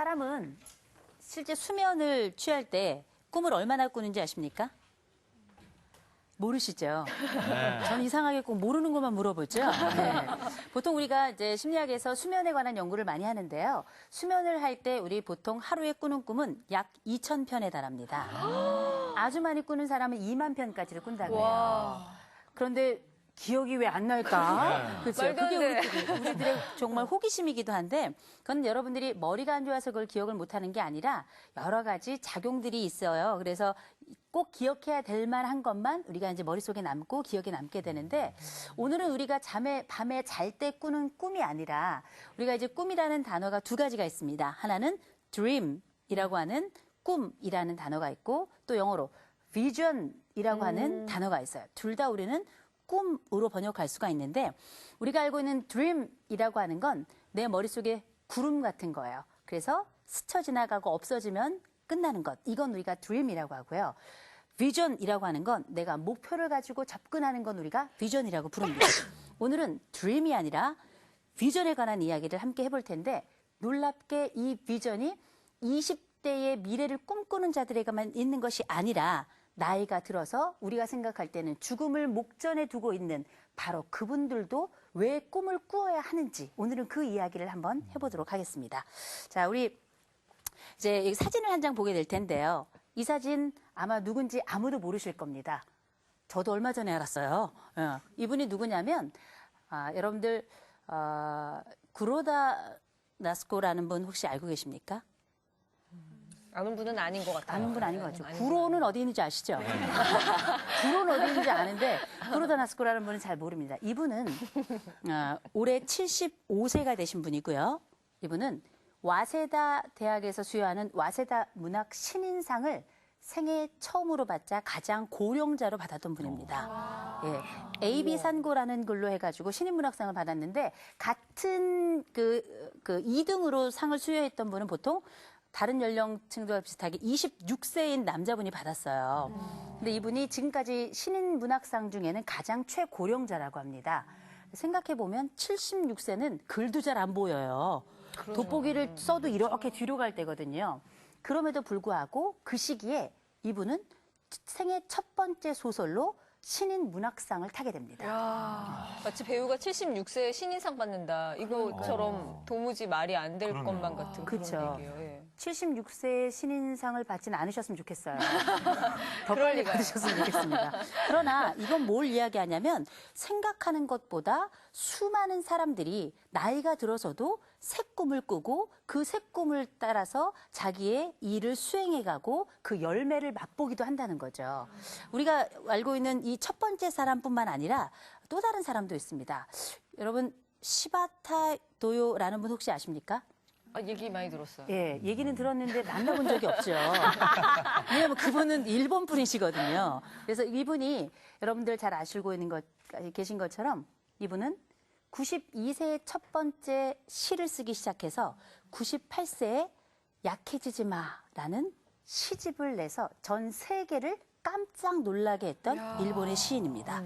사람은 실제 수면을 취할 때 꿈을 얼마나 꾸는지 아십니까? 모르시죠? 네. 전 이상하게 꼭 모르는 것만 물어보죠. 네. 보통 우리가 이제 심리학에서 수면에 관한 연구를 많이 하는데요. 수면을 할 때 우리 보통 하루에 꾸는 꿈은 약 2,000편에 달합니다. 아주 많이 꾸는 사람은 2만 편까지를 꾼다고 해요. 그런데 기억이 왜 안 날까? 그렇죠. 말도 안 그게 돼. 우리들의 정말 호기심이기도 한데 그건 여러분들이 머리가 안 좋아서 그걸 기억을 못하는 게 아니라 여러 가지 작용들이 있어요. 그래서 꼭 기억해야 될 만한 것만 우리가 이제 머릿속에 남고 기억에 남게 되는데 오늘은 우리가 밤에 잘 때 꾸는 꿈이 아니라 우리가 이제 꿈이라는 단어가 두 가지가 있습니다. 하나는 dream이라고 하는 꿈이라는 단어가 있고 또 영어로 vision이라고 하는 단어가 있어요. 둘 다 우리는 꿈으로 번역할 수가 있는데 우리가 알고 있는 dream이라고 하는 건 내 머릿속에 구름 같은 거예요. 그래서 스쳐 지나가고 없어지면 끝나는 것. 이건 우리가 dream이라고 하고요. vision이라고 하는 건 내가 목표를 가지고 접근하는 건 우리가 vision이라고 부릅니다. 오늘은 dream이 아니라 vision에 관한 이야기를 함께 해볼 텐데 놀랍게 이 vision이 20대의 미래를 꿈꾸는 자들에게만 있는 것이 아니라 나이가 들어서 우리가 생각할 때는 죽음을 목전에 두고 있는 바로 그분들도 왜 꿈을 꾸어야 하는지 오늘은 그 이야기를 한번 해보도록 하겠습니다. 자, 우리 이제 이 사진을 한 장 보게 될 텐데요. 이 사진 아마 누군지 아무도 모르실 겁니다. 저도 얼마 전에 알았어요. 이분이 누구냐면 여러분들 구로다 나스코라는 분 혹시 알고 계십니까? 아는 분은 아닌 것 같아요. 아는 분 아닌 것 같죠. 아닌 구로는 어디 있는지 아시죠? 구로는 어디 있는지 아는데 구로다 나스코라는 분은 잘 모릅니다. 이분은 올해 75세가 되신 분이고요. 이분은 와세다 대학에서 수여하는 와세다 문학 신인상을 생애 처음으로 받자 가장 고령자로 받았던 분입니다. 예, AB 산고라는 글로 해가지고 신인문학상을 받았는데 같은 그 2등으로 상을 수여했던 분은 보통 다른 연령층들과 비슷하게 26세인 남자분이 받았어요. 근데 이분이 지금까지 신인문학상 중에는 가장 최고령자라고 합니다. 생각해보면 76세는 글도 잘 안 보여요. 돋보기를 써도 이렇게 뒤로 갈 때거든요. 그럼에도 불구하고 그 시기에 이분은 생애 첫 번째 소설로 신인 문학상을 타게 됩니다. 마치 배우가 76세에 신인상 받는다. 이거처럼 도무지 말이 안 될 것만 같은 그쵸. 그런 얘기예요. 예. 76세의 신인상을 받지는 않으셨으면 좋겠어요. 더 그럴 빨리 리가요. 받으셨으면 좋겠습니다. 그러나 이건 뭘 이야기하냐면 생각하는 것보다 수많은 사람들이 나이가 들어서도 새 꿈을 꾸고 그 새 꿈을 따라서 자기의 일을 수행해가고 그 열매를 맛보기도 한다는 거죠. 우리가 알고 있는 이 첫 번째 사람뿐만 아니라 또 다른 사람도 있습니다. 여러분 시바타 도요라는 분 혹시 아십니까? 얘기 많이 들었어요. 예, 얘기는 들었는데 만나본 적이 없죠. 왜냐하면 그분은 일본 분이시거든요. 그래서 이분이 여러분들 잘 아시고 계신 것처럼 이분은 92세에 첫 번째 시를 쓰기 시작해서 98세에 약해지지 마라는 시집을 내서 전 세계를 깜짝 놀라게 했던 일본의 시인입니다.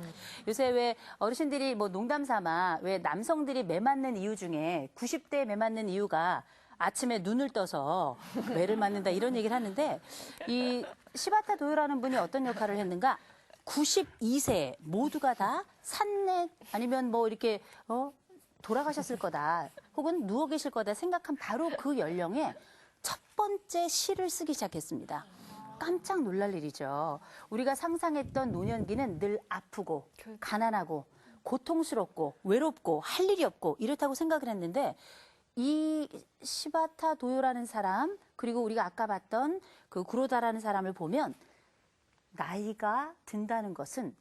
요새 왜 어르신들이 뭐 농담 삼아 왜 남성들이 매 맞는 이유 중에 90대에 매 맞는 이유가 아침에 눈을 떠서 매를 맞는다 이런 얘기를 하는데 이 시바타 도요라는 분이 어떤 역할을 했는가? 92세 모두가 다 산내 아니면 뭐 이렇게 돌아가셨을 거다 혹은 누워 계실 거다 생각한 바로 그 연령에 첫 번째 시를 쓰기 시작했습니다. 깜짝 놀랄 일이죠. 우리가 상상했던 노년기는 늘 아프고 가난하고 고통스럽고 외롭고 할 일이 없고 이렇다고 생각을 했는데 이 시바타 도요라는 사람 그리고 우리가 아까 봤던 그 구로다라는 사람을 보면 나이가 든다는 것은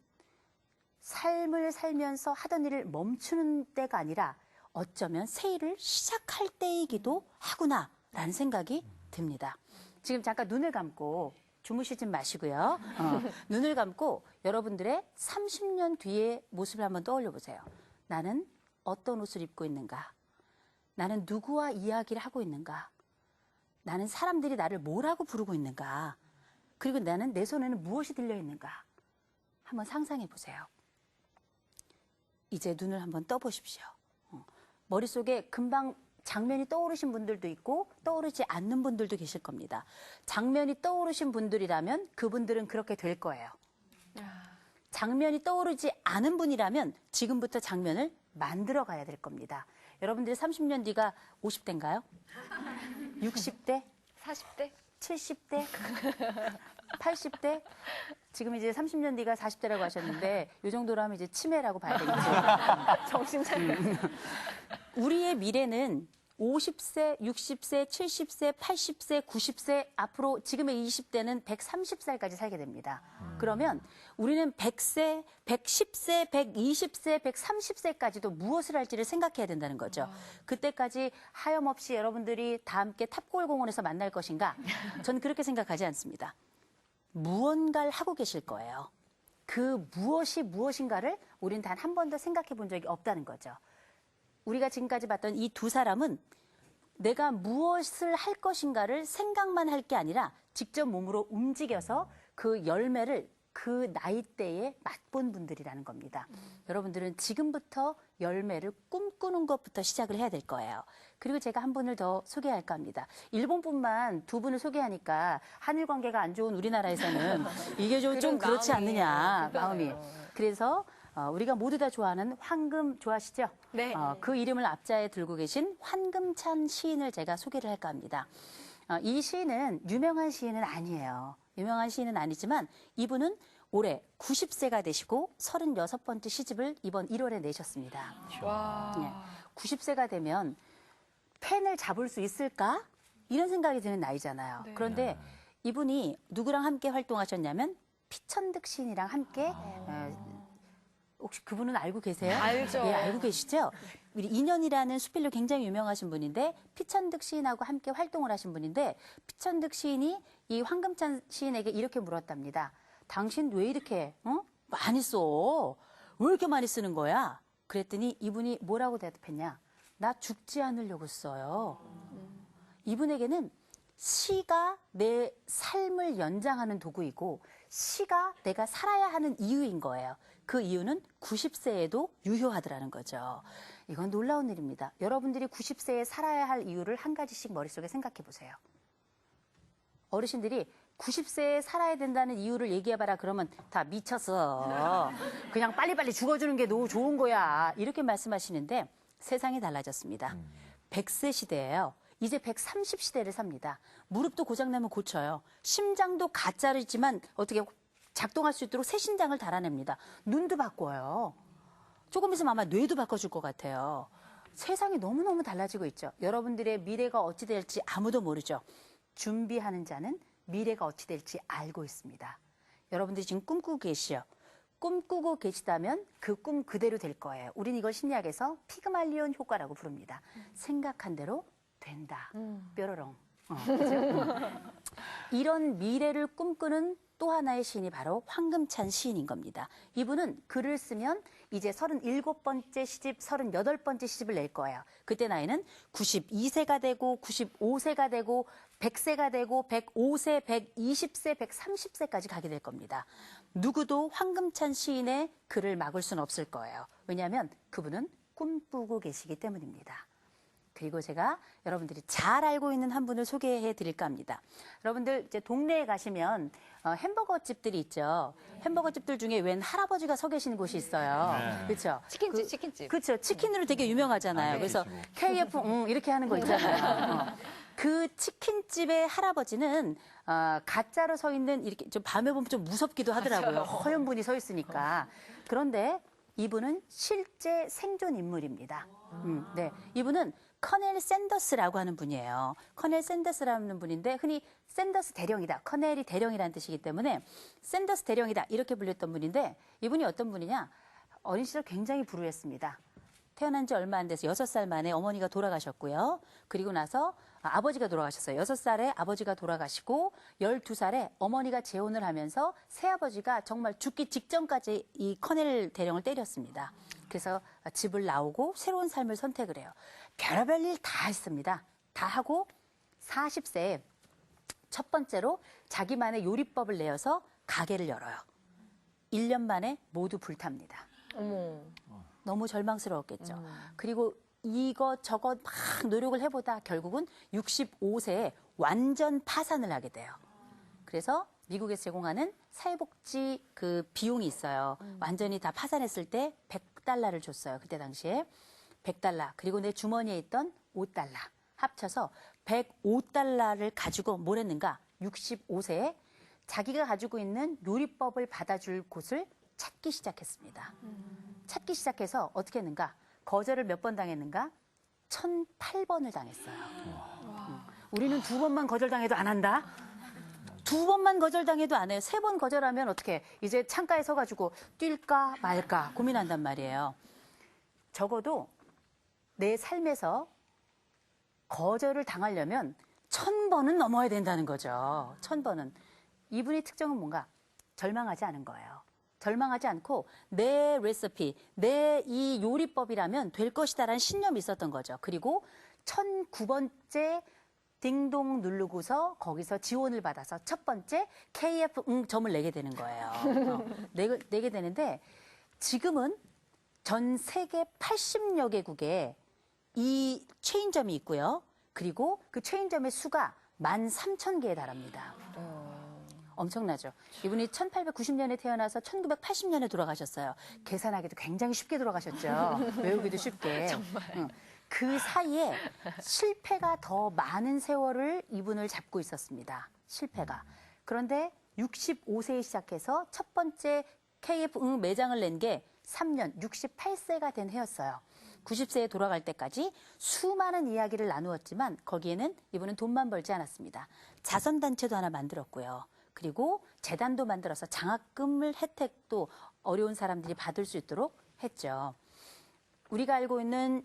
삶을 살면서 하던 일을 멈추는 때가 아니라 어쩌면 새 일을 시작할 때이기도 하구나라는 생각이 듭니다. 지금 잠깐 눈을 감고 주무시지 마시고요. 눈을 감고 여러분들의 30년 뒤의 모습을 한번 떠올려 보세요. 나는 어떤 옷을 입고 있는가? 나는 누구와 이야기를 하고 있는가? 나는 사람들이 나를 뭐라고 부르고 있는가? 그리고 나는 내 손에는 무엇이 들려 있는가? 한번 상상해 보세요. 이제 눈을 한번 떠보십시오. 머릿속에 금방 장면이 떠오르신 분들도 있고 떠오르지 않는 분들도 계실 겁니다. 장면이 떠오르신 분들이라면 그분들은 그렇게 될 거예요. 장면이 떠오르지 않은 분이라면 지금부터 장면을 만들어 가야 될 겁니다. 여러분들이 30년 뒤가 50대인가요? 60대? 40대? 70대? 80대? 지금 이제 30년 뒤가 40대라고 하셨는데 이 정도로 하면 이제 치매라고 봐야 되겠죠. 정신 차려. 우리의 미래는 50세, 60세, 70세, 80세, 90세, 앞으로 지금의 20대는 130살까지 살게 됩니다. 그러면 우리는 100세, 110세, 120세, 130세까지도 무엇을 할지를 생각해야 된다는 거죠. 그때까지 하염없이 여러분들이 다 함께 탑골공원에서 만날 것인가? 저는 그렇게 생각하지 않습니다. 무언가를 하고 계실 거예요. 그 무엇이 무엇인가를 우리는 단 한 번도 생각해 본 적이 없다는 거죠. 우리가 지금까지 봤던 이 두 사람은 내가 무엇을 할 것인가를 생각만 할 게 아니라 직접 몸으로 움직여서 그 열매를 그 나이대에 맛본 분들이라는 겁니다. 여러분들은 지금부터 열매를 꿈꾸는 것부터 시작을 해야 될 거예요. 그리고 제가 한 분을 더 소개할까 합니다. 일본뿐만 두 분을 소개하니까 한일 관계가 안 좋은 우리나라에서는 이게 좀 그렇지 않느냐, 마음이. 그래서 우리가 모두 다 좋아하는 황금 좋아하시죠? 네. 그 이름을 앞자에 들고 계신 황금찬 시인을 제가 소개를 할까 합니다. 이 시인은 유명한 시인은 아니에요. 유명한 시인은 아니지만 이분은 올해 90세가 되시고 36번째 시집을 이번 1월에 내셨습니다. 와. 예, 90세가 되면 펜을 잡을 수 있을까? 이런 생각이 드는 나이잖아요. 네. 그런데 이분이 누구랑 함께 활동하셨냐면 피천득 시인이랑 함께 혹시 그분은 알고 계세요? 알죠. 예, 알고 계시죠? 우리 인연이라는 수필로 굉장히 유명하신 분인데 피천득 시인하고 함께 활동을 하신 분인데 피천득 시인이 이 황금찬 시인에게 이렇게 물었답니다. 당신 왜 이렇게 많이 써? 왜 이렇게 많이 쓰는 거야? 그랬더니 이분이 뭐라고 대답했냐? 나 죽지 않으려고 써요. 이분에게는 시가 내 삶을 연장하는 도구이고 시가 내가 살아야 하는 이유인 거예요. 그 이유는 90세에도 유효하더라는 거죠. 이건 놀라운 일입니다. 여러분들이 90세에 살아야 할 이유를 한 가지씩 머릿속에 생각해 보세요. 어르신들이 90세에 살아야 된다는 이유를 얘기해봐라 그러면 다 미쳤어. 그냥 빨리빨리 죽어주는 게 너무 좋은 거야. 이렇게 말씀하시는데 세상이 달라졌습니다. 100세 시대예요. 이제 130시대를 삽니다. 무릎도 고장나면 고쳐요. 심장도 가짜르지만 어떻게 작동할 수 있도록 새 심장을 달아냅니다. 눈도 바꿔요. 조금 있으면 아마 뇌도 바꿔줄 것 같아요. 세상이 너무너무 달라지고 있죠. 여러분들의 미래가 어찌 될지 아무도 모르죠. 준비하는 자는 미래가 어찌 될지 알고 있습니다. 여러분들이 지금 꿈꾸고 계시죠? 꿈꾸고 계시다면 그 꿈 그대로 될 거예요. 우린 이걸 심리학에서 피그말리온 효과라고 부릅니다. 생각한 대로 된다. 뾰로롱. 그죠? 이런 미래를 꿈꾸는 또 하나의 시인이 바로 황금찬 시인인 겁니다. 이분은 글을 쓰면 이제 37번째 시집, 38번째 시집을 낼 거예요. 그때 나이는 92세가 되고 95세가 되고 100세가 되고 105세, 120세, 130세까지 가게 될 겁니다. 누구도 황금찬 시인의 글을 막을 수는 없을 거예요. 왜냐하면 그분은 꿈꾸고 계시기 때문입니다. 그리고 제가 여러분들이 잘 알고 있는 한 분을 소개해 드릴까 합니다. 여러분들 이제 동네에 가시면 햄버거 집들이 있죠. 햄버거 집들 중에 웬 할아버지가 서 계시는 곳이 있어요. 그렇죠? 치킨집, 치킨집. 그렇죠. 치킨으로 되게 유명하잖아요. 그래서 KF 이렇게 하는 거 있잖아요. 그 치킨집의 할아버지는 가짜로 서 있는 이렇게 좀 밤에 보면 좀 무섭기도 하더라고요. 허연 분이 서 있으니까. 그런데 이분은 실제 생존 인물입니다. 네, 이분은 커넬 샌더스라고 하는 분이에요. 커넬 샌더스라는 분인데 흔히 샌더스 대령이다. 커넬이 대령이라는 뜻이기 때문에 샌더스 대령이다 이렇게 불렸던 분인데 이분이 어떤 분이냐? 어린 시절 굉장히 불우했습니다. 태어난 지 얼마 안 돼서 6살 만에 어머니가 돌아가셨고요. 그리고 나서 아버지가 돌아가셨어요. 6살에 아버지가 돌아가시고 12살에 어머니가 재혼을 하면서 새아버지가 정말 죽기 직전까지 이 커넬 대령을 때렸습니다. 그래서 집을 나오고 새로운 삶을 선택을 해요. 별의별 일 다 했습니다. 다 하고 40세에 첫 번째로 자기만의 요리법을 내어서 가게를 열어요. 1년 만에 모두 불탑니다. 어머. 너무 절망스러웠겠죠. 그리고 이것저것 막 노력을 해보다 결국은 65세에 완전 파산을 하게 돼요. 그래서 미국에서 제공하는 사회복지 그 비용이 있어요. 완전히 다 파산했을 때 $100를 줬어요. 그때 당시에. $100. 그리고 내 주머니에 있던 $5. 합쳐서 $105를 가지고 뭘 했는가? 65세에 자기가 가지고 있는 요리법을 받아줄 곳을 찾기 시작했습니다. 찾기 시작해서 어떻게 했는가? 거절을 몇 번 당했는가? 1008번을 당했어요. 우리는 2번만 거절당해도 안 한다? 2번만 거절당해도 안 해요. 3번 거절하면 어떻게 이제 창가에 서가지고 뛸까 말까 고민한단 말이에요. 적어도 내 삶에서 거절을 당하려면 1000번은 넘어야 된다는 거죠. 1000번은. 이분의 특징은 뭔가? 절망하지 않은 거예요. 절망하지 않고 내 레시피, 내 이 요리법이라면 될 것이다라는 신념이 있었던 거죠. 그리고 1009번째 딩동 누르고서 거기서 지원을 받아서 첫 번째 KF 점을 내게 되는 거예요. 내게 되는데 지금은 전 세계 80여 개국에 이 체인점이 있고요. 그리고 그 체인점의 수가 13,000개에 달합니다. 엄청나죠. 이분이 1890년에 태어나서 1980년에 돌아가셨어요. 계산하기도 굉장히 쉽게 돌아가셨죠. 외우기도 쉽게. 정말. 그 사이에 실패가 더 많은 세월을 이분을 잡고 있었습니다. 실패가. 그런데 65세에 시작해서 첫 번째 KF 매장을 낸 게 3년, 68세가 된 해였어요. 90세에 돌아갈 때까지 수많은 이야기를 나누었지만 거기에는 이분은 돈만 벌지 않았습니다. 자선단체도 하나 만들었고요. 그리고 재단도 만들어서 장학금을 혜택도 어려운 사람들이 받을 수 있도록 했죠. 우리가 알고 있는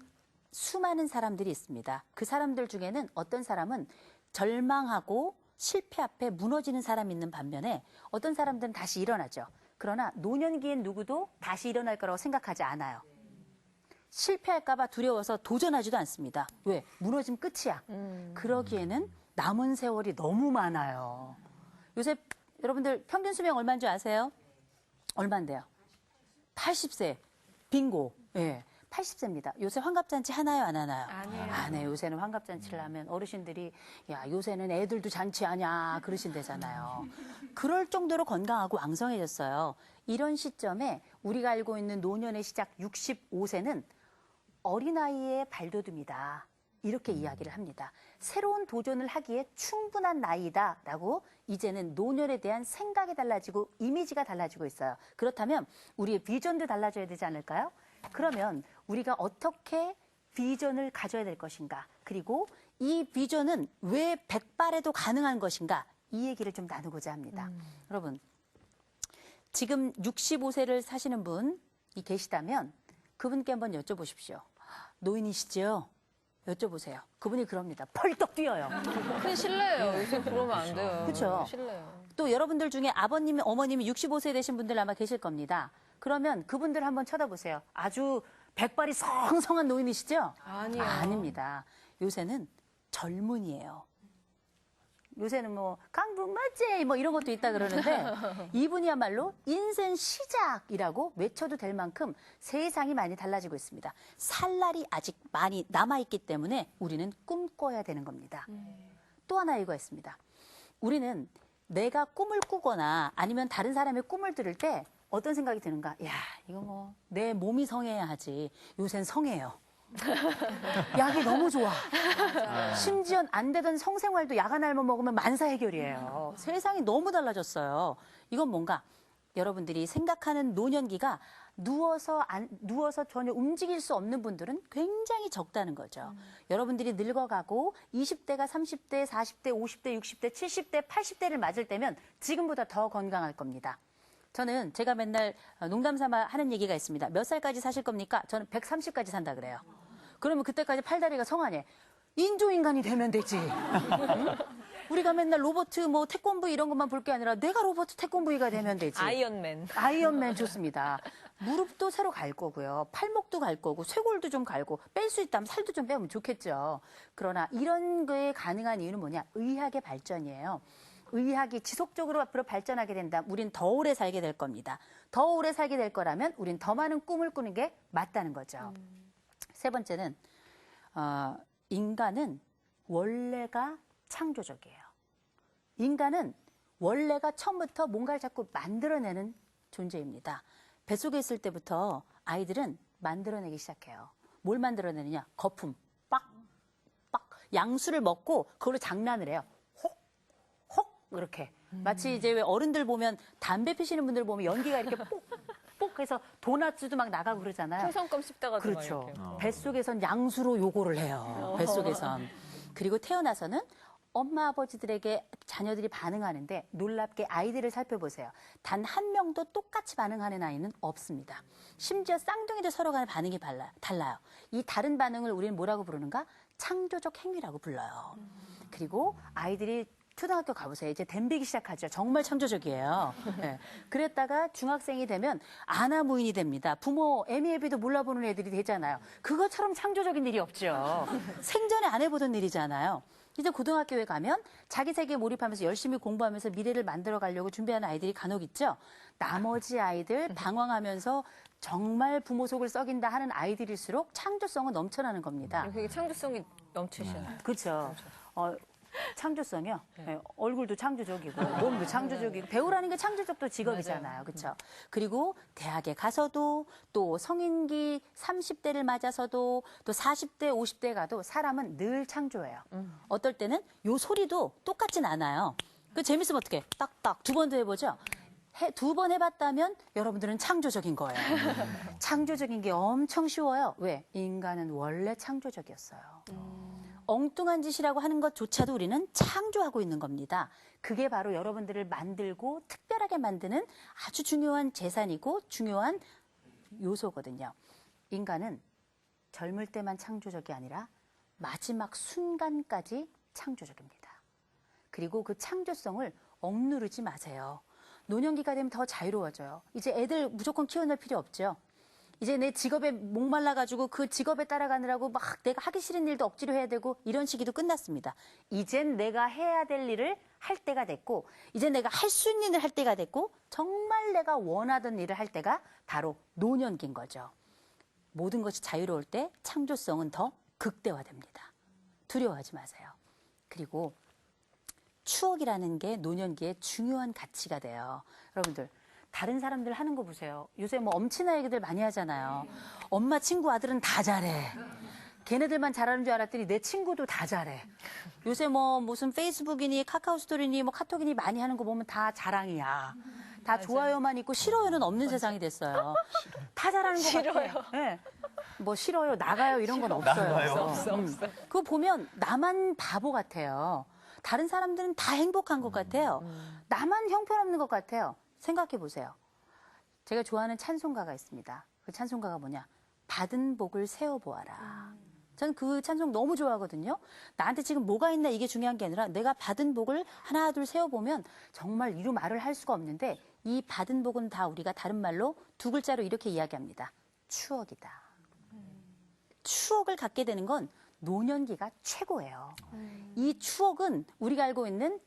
수많은 사람들이 있습니다. 그 사람들 중에는 어떤 사람은 절망하고 실패 앞에 무너지는 사람이 있는 반면에 어떤 사람들은 다시 일어나죠. 그러나 노년기엔 누구도 다시 일어날 거라고 생각하지 않아요. 실패할까 봐 두려워서 도전하지도 않습니다. 왜? 무너지면 끝이야. 그러기에는 남은 세월이 너무 많아요. 요새 여러분들 평균 수명 얼마인 줄 아세요? 얼마인데요? 80세. 빙고. 예. 80세입니다. 요새 환갑잔치 하나요, 안 하나요? 아니에요. 안 해요. 요새는 환갑잔치를 하면 어르신들이 야, 요새는 애들도 잔치하냐 그러신대잖아요. 그럴 정도로 건강하고 왕성해졌어요. 이런 시점에 우리가 알고 있는 노년의 시작 65세는 어린아이의 발돋움이다. 이렇게 이야기를 합니다. 새로운 도전을 하기에 충분한 나이다라고 이제는 노년에 대한 생각이 달라지고 이미지가 달라지고 있어요. 그렇다면 우리의 비전도 달라져야 되지 않을까요? 그러면 우리가 어떻게 비전을 가져야 될 것인가? 그리고 이 비전은 왜 100발에도 가능한 것인가? 이 얘기를 좀 나누고자 합니다. 여러분, 지금 65세를 사시는 분이 계시다면 그분께 한번 여쭤보십시오. 노인이시죠? 여쭤보세요. 그분이 그럽니다. 펄떡 뛰어요. 큰 실례예요. 요새 그러면 안 돼요. 그렇죠. 실례예요. 또 여러분들 중에 아버님, 어머님이 65세 되신 분들 아마 계실 겁니다. 그러면 그분들 한번 쳐다보세요. 아주 백발이 성성한 노인이시죠? 아니요. 아닙니다. 요새는 젊은이에요. 요새는 뭐 강북 맞지? 뭐 이런 것도 있다 그러는데 이분이야말로 인생 시작이라고 외쳐도 될 만큼 세상이 많이 달라지고 있습니다. 살 날이 아직 많이 남아있기 때문에 우리는 꿈꿔야 되는 겁니다. 또 하나 이거 있습니다. 우리는 내가 꿈을 꾸거나 아니면 다른 사람의 꿈을 들을 때 어떤 생각이 드는가? 야, 이거 뭐 내 몸이 성해야 하지. 요샌 성해요. 약이 너무 좋아. 심지어 안 되던 성생활도 약 한 알만 먹으면 만사 해결이에요. 세상이 너무 달라졌어요. 이건 뭔가 여러분들이 생각하는 노년기가 누워서 전혀 움직일 수 없는 분들은 굉장히 적다는 거죠. 여러분들이 늙어가고 20대가 30대, 40대, 50대, 60대, 70대, 80대를 맞을 때면 지금보다 더 건강할 겁니다. 저는 제가 맨날 농담 삼아 하는 얘기가 있습니다. 몇 살까지 사실 겁니까? 저는 130까지 산다 그래요. 그러면 그때까지 팔다리가 성하네. 인조인간이 되면 되지. 응? 우리가 맨날 로봇, 뭐 태권브 이런 것만 볼 게 아니라 내가 로봇 태권브이가 되면 되지. 아이언맨. 아이언맨 좋습니다. 무릎도 새로 갈 거고요. 팔목도 갈 거고 쇄골도 좀 갈고 뺄 수 있다면 살도 좀 빼면 좋겠죠. 그러나 이런 거에 가능한 이유는 뭐냐? 의학의 발전이에요. 의학이 지속적으로 앞으로 발전하게 된다면 우린 더 오래 살게 될 겁니다. 더 오래 살게 될 거라면 우린 더 많은 꿈을 꾸는 게 맞다는 거죠. 세 번째는 인간은 원래가 창조적이에요. 인간은 원래가 처음부터 뭔가를 자꾸 만들어내는 존재입니다. 뱃속에 있을 때부터 아이들은 만들어내기 시작해요. 뭘 만들어내느냐? 거품. 빡, 빡. 양수를 먹고 그걸로 장난을 해요. 혹, 혹 이렇게. 마치 이제 왜 어른들 보면 담배 피시는 분들 보면 연기가 이렇게 뽁, 뽁 해서 도넛도 막 나가고 그러잖아요. 풍선껌 씹다가 그렇죠. 이렇게. 뱃속에선 양수로 요거를 해요. 뱃속에선. 그리고 태어나서는 엄마 아버지들에게 자녀들이 반응하는데 놀랍게 아이들을 살펴보세요. 단 한 명도 똑같이 반응하는 아이는 없습니다. 심지어 쌍둥이도 서로 간의 반응이 달라요. 이 다른 반응을 우리는 뭐라고 부르는가? 창조적 행위라고 불러요. 그리고 아이들이 초등학교 가보세요. 이제 댐비기 시작하죠. 정말 창조적이에요. 네. 그랬다가 중학생이 되면 아나무인이 됩니다. 부모 애미애비도 몰라보는 애들이 되잖아요. 그것처럼 창조적인 일이 없죠. 생전에 안 해보던 일이잖아요. 이제 고등학교에 가면 자기 세계에 몰입하면서 열심히 공부하면서 미래를 만들어 가려고 준비하는 아이들이 간혹 있죠. 나머지 아이들 방황하면서 정말 부모 속을 썩인다 하는 아이들일수록 창조성은 넘쳐나는 겁니다. 그게 창조성이 넘치시나요? 그렇죠. 창조성이요. 네, 얼굴도 창조적이고 몸도 창조적이고 배우라는 게 창조적도 직업이잖아요. 그렇죠. 그리고 대학에 가서도 또 성인기 30대를 맞아서도 또 40대, 50대 가도 사람은 늘 창조해요. 어떨 때는 요 소리도 똑같진 않아요. 그 재밌으면 어떻게? 딱딱 두 번 더 해보죠. 두 번 해봤다면 여러분들은 창조적인 거예요. 창조적인 게 엄청 쉬워요. 왜? 인간은 원래 창조적이었어요. 엉뚱한 짓이라고 하는 것조차도 우리는 창조하고 있는 겁니다. 그게 바로 여러분들을 만들고 특별하게 만드는 아주 중요한 재산이고 중요한 요소거든요. 인간은 젊을 때만 창조적이 아니라 마지막 순간까지 창조적입니다. 그리고 그 창조성을 억누르지 마세요. 노년기가 되면 더 자유로워져요. 이제 애들 무조건 키워낼 필요 없죠. 이제 내 직업에 목말라가지고 그 직업에 따라가느라고 막 내가 하기 싫은 일도 억지로 해야 되고 이런 시기도 끝났습니다. 이젠 내가 해야 될 일을 할 때가 됐고 이제 내가 할 수 있는 일을 할 때가 됐고 정말 내가 원하던 일을 할 때가 바로 노년기인 거죠. 모든 것이 자유로울 때 창조성은 더 극대화됩니다. 두려워하지 마세요. 그리고 추억이라는 게 노년기에 중요한 가치가 돼요. 여러분들 다른 사람들 하는 거 보세요. 요새 뭐 엄친아 얘기들 많이 하잖아요. 엄마 친구 아들은 다 잘해. 걔네들만 잘하는 줄 알았더니 내 친구도 다 잘해. 요새 뭐 무슨 페이스북이니 카카오 스토리니 뭐 카톡이니 많이 하는 거 보면 다 자랑이야. 다 좋아요만 있고 싫어요는 없는 세상이 됐어요. 다 잘하는 것 같아요. 네. 뭐 싫어요, 나가요 이런 건 없어요. 없어. 그거 보면 나만 바보 같아요. 다른 사람들은 다 행복한 것 같아요. 나만 형편없는 것 같아요. 생각해 보세요. 제가 좋아하는 찬송가가 있습니다. 그 찬송가가 뭐냐? 받은 복을 세어보아라. 저는 그 찬송 너무 좋아하거든요. 나한테 지금 뭐가 있나 이게 중요한 게 아니라 내가 받은 복을 하나 둘 세어보면 정말 이루 말을 할 수가 없는데 이 받은 복은 다 우리가 다른 말로 두 글자로 이렇게 이야기합니다. 추억이다. 추억을 갖게 되는 건 노년기가 최고예요. 이 추억은 우리가 알고 있는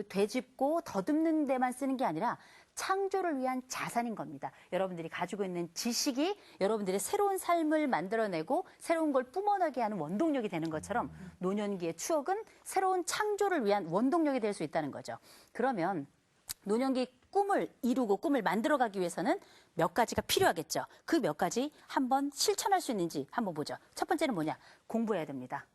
되짚고 더듬는 데만 쓰는 게 아니라 창조를 위한 자산인 겁니다. 여러분들이 가지고 있는 지식이 여러분들의 새로운 삶을 만들어내고 새로운 걸 뿜어내게 하는 원동력이 되는 것처럼 노년기의 추억은 새로운 창조를 위한 원동력이 될 수 있다는 거죠. 그러면 노년기 꿈을 이루고 꿈을 만들어가기 위해서는 몇 가지가 필요하겠죠. 그 몇 가지 한번 실천할 수 있는지 한번 보죠. 첫 번째는 뭐냐? 공부해야 됩니다.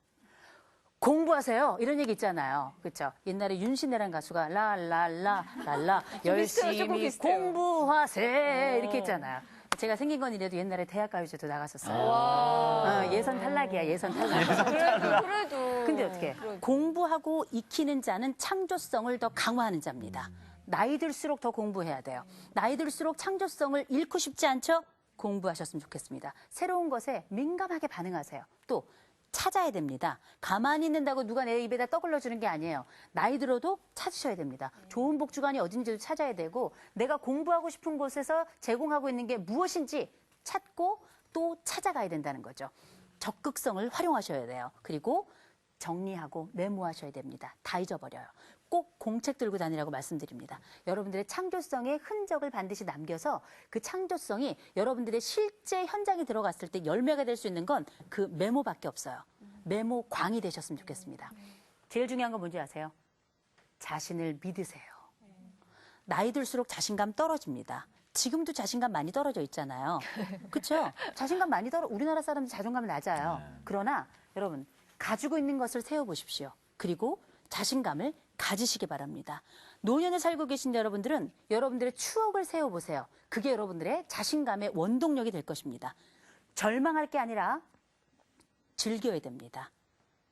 공부하세요. 이런 얘기 있잖아요. 그렇죠? 옛날에 윤신혜라는 가수가 라라라라라 열심히 공부하세 이렇게 했잖아요. 제가 생긴 건 이래도 옛날에 대학가요제도 나갔었어요. 예선 탈락이야. 예선 탈락. 그래도. 근데 어떻게 공부하고 익히는 자는 창조성을 더 강화하는 자입니다. 나이 들수록 더 공부해야 돼요. 나이 들수록 창조성을 잃고 싶지 않죠? 공부하셨으면 좋겠습니다. 새로운 것에 민감하게 반응하세요. 또 찾아야 됩니다. 가만히 있는다고 누가 내 입에다 떡을 넣어주는 게 아니에요. 나이 들어도 찾으셔야 됩니다. 좋은 복주관이 어딘지도 찾아야 되고 내가 공부하고 싶은 곳에서 제공하고 있는 게 무엇인지 찾고 또 찾아가야 된다는 거죠. 적극성을 활용하셔야 돼요. 그리고 정리하고 메모하셔야 됩니다. 다 잊어버려요. 꼭 공책 들고 다니라고 말씀드립니다. 여러분들의 창조성의 흔적을 반드시 남겨서 그 창조성이 여러분들의 실제 현장에 들어갔을 때 열매가 될 수 있는 건 그 메모밖에 없어요. 메모광이 되셨으면 좋겠습니다. 제일 중요한 건 뭔지 아세요? 자신을 믿으세요. 나이 들수록 자신감 떨어집니다. 지금도 자신감 많이 떨어져 있잖아요. 그렇죠? 자신감 많이 우리나라 사람들 자존감 낮아요. 그러나 여러분 가지고 있는 것을 세워보십시오. 그리고 자신감을 가지시기 바랍니다. 노년에 살고 계신 여러분들은 여러분들의 추억을 세워보세요. 그게 여러분들의 자신감의 원동력이 될 것입니다. 절망할 게 아니라 즐겨야 됩니다.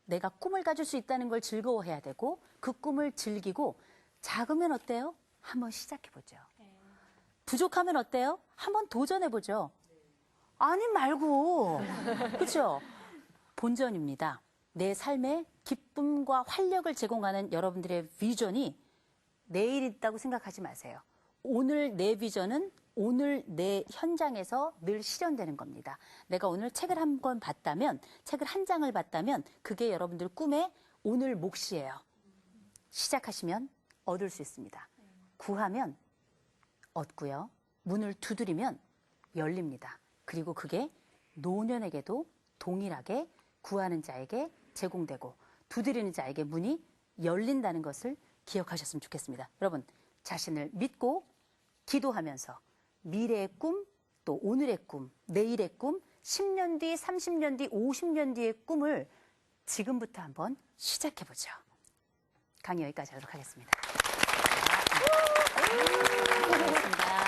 내가 꿈을 가질 수 있다는 걸 즐거워해야 되고 그 꿈을 즐기고 작으면 어때요? 한번 시작해보죠. 부족하면 어때요? 한번 도전해보죠. 아니 말고. 그렇죠? 본전입니다. 내 삶에 기쁨과 활력을 제공하는 여러분들의 비전이 내일 있다고 생각하지 마세요. 오늘 내 비전은 오늘 내 현장에서 늘 실현되는 겁니다. 내가 오늘 책을 한 권 봤다면, 책을 한 장을 봤다면 그게 여러분들 꿈의 오늘 몫이에요. 시작하시면 얻을 수 있습니다. 구하면 얻고요. 문을 두드리면 열립니다. 그리고 그게 노년에게도 동일하게 구하는 자에게 제공되고 두드리는 자에게 문이 열린다는 것을 기억하셨으면 좋겠습니다. 여러분, 자신을 믿고 기도하면서 미래의 꿈, 또 오늘의 꿈, 내일의 꿈, 10년 뒤, 30년 뒤, 50년 뒤의 꿈을 지금부터 한번 시작해보죠. 강의 여기까지 하도록 하겠습니다. 고맙습니다.